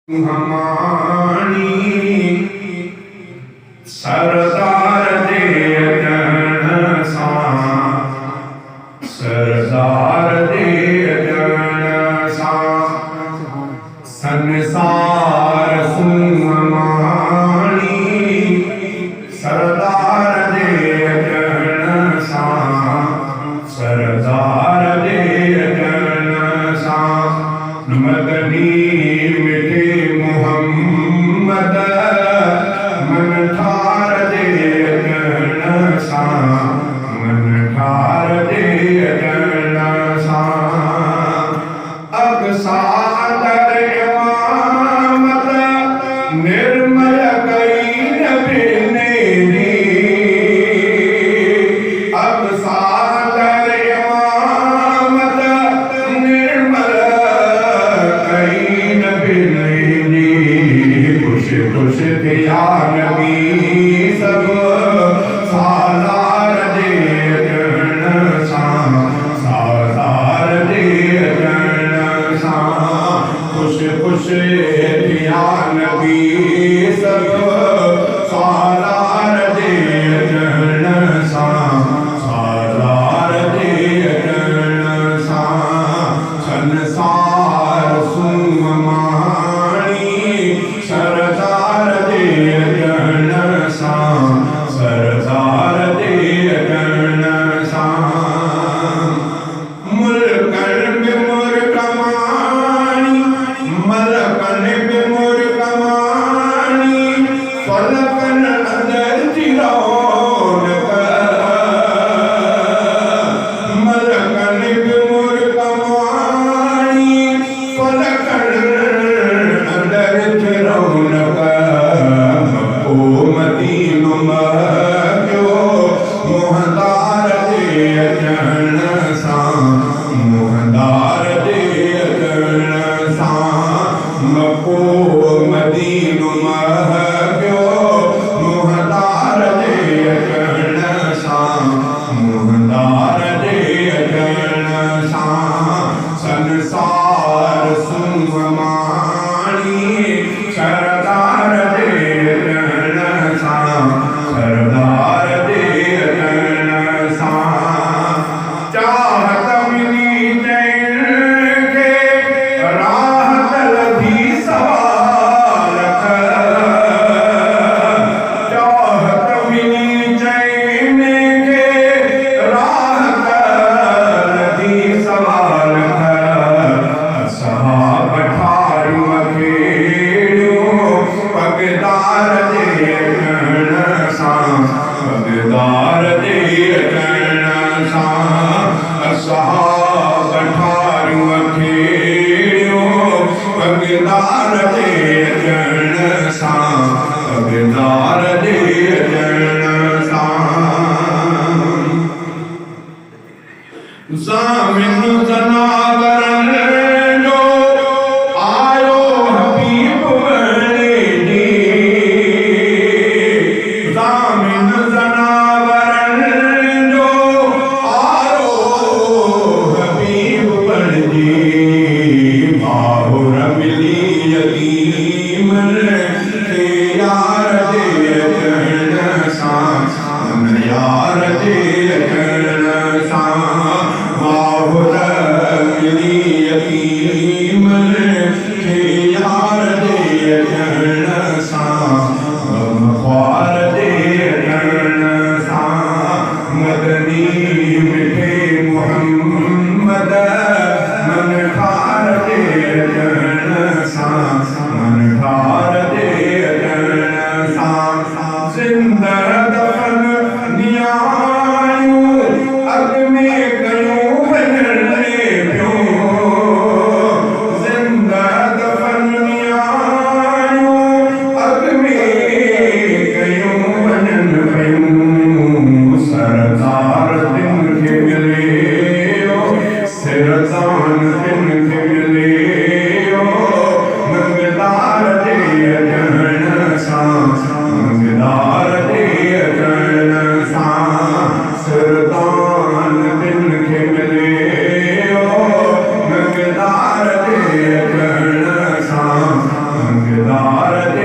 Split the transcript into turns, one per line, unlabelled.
हमारी सरदार दे अगन सा, सरदार दे अगन सा, संसार सू हमारी सरदार दे अगन सा, सरदार दे अगन सा। मदनी मिठे मोहम्मद मन ठार दे अगन सा, मन ठार दे अगन सा। अक्सा दर इमामत निर्मल कई नबीने दी, अक्सा दर इमामत निर्मल खुश खुश दिया नबी सब सालार दे अगन सा, सालार दे अगन सा। खुश खुश दिया नबी सब सालार दे अगन सा, सालार दे अगन सा। संसार सू सरदार दे अगन सा, सरदार दे अगन सा। मुल्कन पे मोर कमानी, मलकन पे मोर कमानी, फलकन अंदर चिरौनक, मलकन पे मोर कमानी, फलकन अंदर चिरौनक। मदीनो मक्यो मोहदार दे अगन सा, मोहदार दे अगन सा। मको मदीनो मक्यो मोहदार दे अगन सा, मोहदार दे अगन सा। संसार सू हमारी सरदार दे अगन सा, सरदार दे अगन सा। चाहत मिली जैन के राहत लभी सवाल कर, चाहत मिली जैन के राहत लभी सवाल कर। सहाब ठारू अखेड़ो पगदार दे अगन सा, पगदार दे अगन सा। सहाब ठारू अखेड़ो पगदार दे अगन सा, पगदार दे अगन सा। ज़ामिन ज़नावरन जो आयो हबीब बने दी, ज़ामिन ज़नावरन जो आयो हबीब बने दी। बाहुर मिली यतीम के यार दे अगन सा, यार दे अगन सा। बाहुर मिली यतीम के यार दे अगन सा, ख्वार दे अगन सा। मदनी मिठे मोहम्मद मन ठार दे अगन सा, मन ठार दे अगन सा। जिंदा दफन निया नारद